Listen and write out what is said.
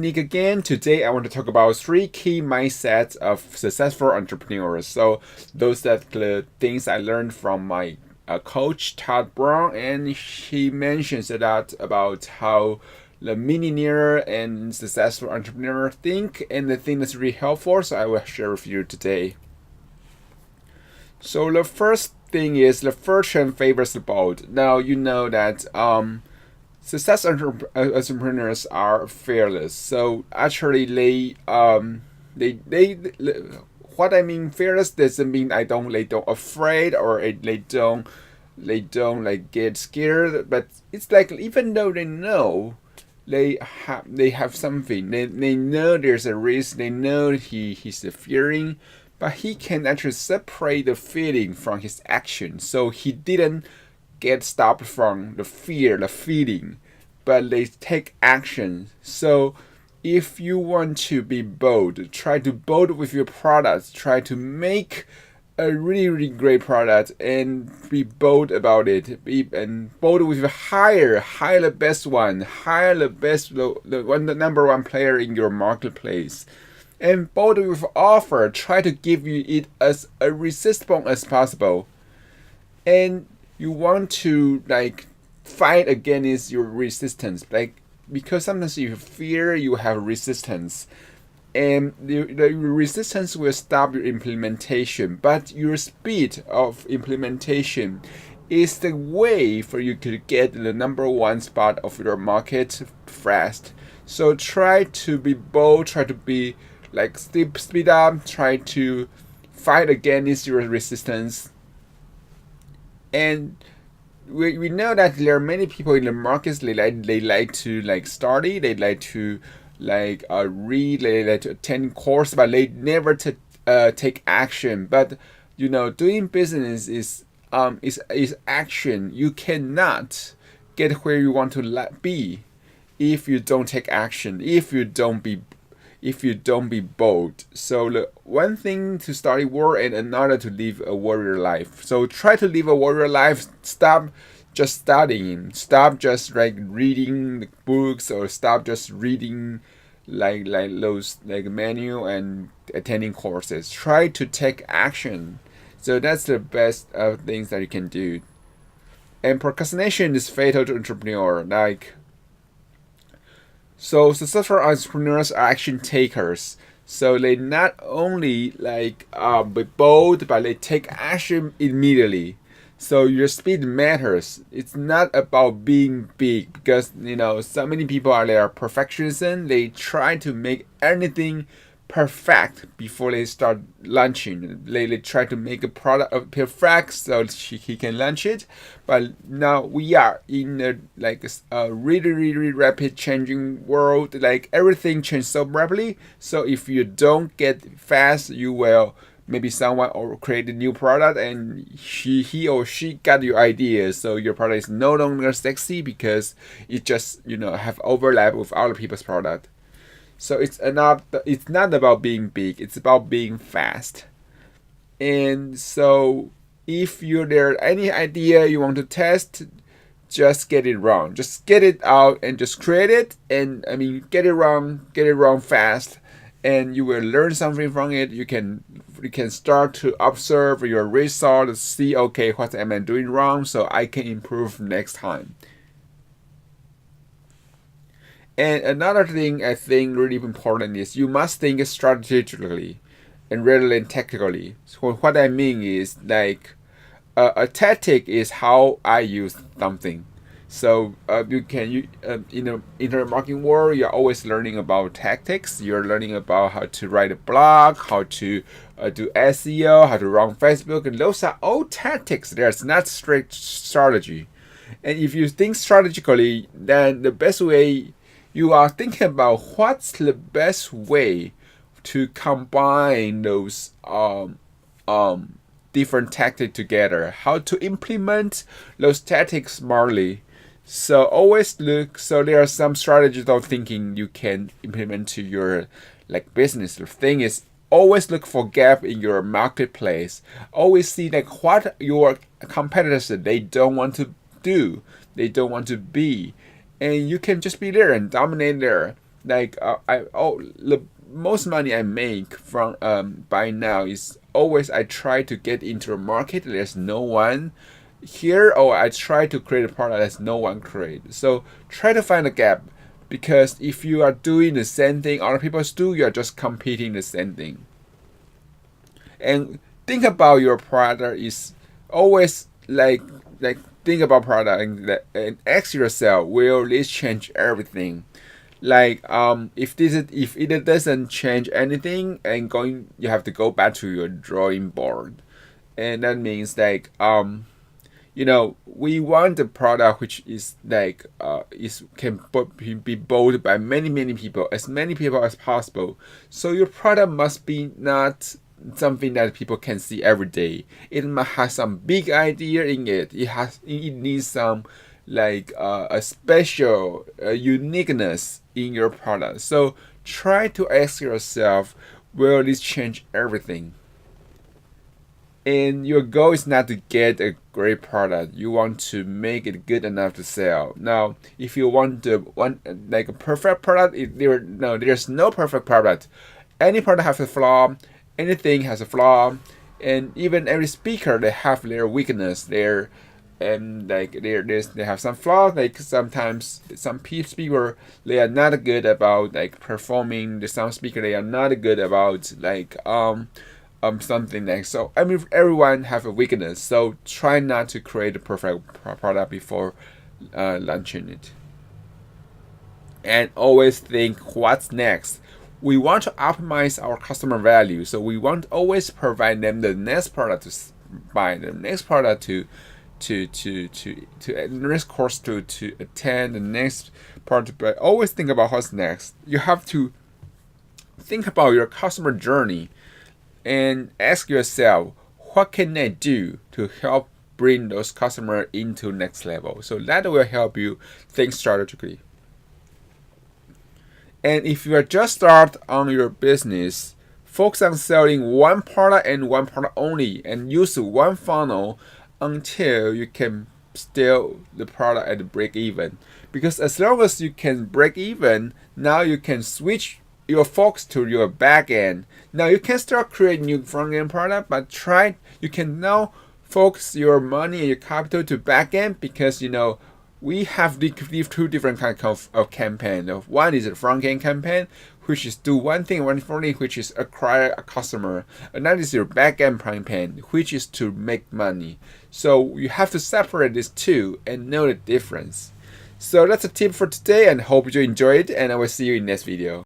Nick again. Today I want to talk about three key mindsets of successful entrepreneurs. So those that the things I learned from my coach Todd Brown, and he mentions that about how the millionaire and successful entrepreneur think, and the thing that's really helpful. So I will share with you today. So the first thing is the fortune favors the bold. Now you know that success entrepreneurs are fearless. So actually, they what I mean fearless doesn't mean they don't afraid or they don't like get scared. But it's like even though they know they have something, they know there's a risk. They know he's fearing, but he can actually separate the feeling from his action. So he didn't get stopped from the fear, the feeling, but they take action. So if you want to be bold, try to bold with your products, try to make a really great product and be bold about it. And bold with hire the best one, hire the best the number one player in your marketplace. And bold with offer, try to give you it as irresistible as possible. And you want to like fight against your resistance, like because sometimes you fear you have resistance, and the resistance will stop your implementation, but your speed of implementation is the way for you to get the number one spot of your market fast. So try to be bold, try to be like speed up, try to fight against your resistance. And we know that there are many people in the markets, they like to like study, they like to like read, they like to attend course, but they never take action. But you know, doing business is action. You cannot get where you want to be if you don't take action, if you don't be bold. So the one thing to study war and another to live a warrior life. So try to live a warrior life. Stop just studying. Stop just like reading the books, or stop just reading like those like manual and attending courses. Try to take action. So that's the best things that you can do. And procrastination is fatal to entrepreneur. So successful entrepreneurs are action takers. So they not only be bold, but they take action immediately. So your speed matters. It's not about being big, because you know so many people are there perfectionism. They try to make anything perfect before they start launching. They try to make a product perfect so he can launch it. But now we are in a really rapid changing world. Like everything changes so rapidly. So if you don't get fast, you will maybe someone or create a new product and he or she got your idea, so your product is no longer sexy because it just have overlap with other people's product. So it's not about being big, it's about being fast. And so if you there any idea you want to test, just get it wrong. Just get it out and just create it, and get it wrong fast, and you will learn something from it. You can start to observe your results, see, okay, what am I doing wrong so I can improve next time. And another thing I think really important is you must think strategically and rather than tactically. So what I mean is like a tactic is how I use something. So in the internet marketing world, you're always learning about tactics. You're learning about how to write a blog, how to do SEO, how to run Facebook, and those are all tactics. There's not strict strategy. And if you think strategically, then the best way you are thinking about what's the best way to combine those different tactics together, how to implement those tactics smartly. So always look. So there are some strategies of thinking you can implement to your business. The thing is, always look for gap in your marketplace. Always see what your competitors they don't want to do, they don't want to be, and you can just be there and dominate there. the most money I make from by now is always I try to get into a market there's no one here, or I try to create a product that no one create. So try to find a gap, because if you are doing the same thing other people do, you are just competing the same thing. And think about your product is always think about product and ask yourself, will this change everything? If it doesn't change anything, and going you have to go back to your drawing board. And that means we want a product which is be bought by many people, as many people as possible. So your product must be not something that people can see every day. It must have some big idea in it. It needs some a special uniqueness in your product. So try to ask yourself, will this change everything? And your goal is not to get a great product. You want to make it good enough to sell. Now, if you want a perfect product, there's no perfect product. Any product has a flaw. Anything has a flaw, and even every speaker, they have their weakness. They have some flaws. Like sometimes some speaker, they are not good about performing. Some speaker, they are not good about something so. I mean, everyone have a weakness. So try not to create a perfect product before launching it. And always think, what's next? We want to optimize our customer value, so we want to always provide them the next product to buy, the next product to the next course to attend, the next part to buy. Always think about what's next. You have to think about your customer journey and ask yourself, what can I do to help bring those customers into next level? So that will help you think strategically. And if you are just start on your business, focus on selling one product and one product only, and use one funnel until you can sell the product at the break even. Because as long as you can break even, now you can switch your focus to your back end. Now you can start creating new front end product, but you can now focus your money and your capital to back end, because we have these two different kinds of campaign. One is a front end campaign, which is do one thing, which is acquire a customer. Another is your back end campaign, which is to make money. So you have to separate these two and know the difference. So that's a tip for today, and hope you enjoyed it, and I will see you in next video.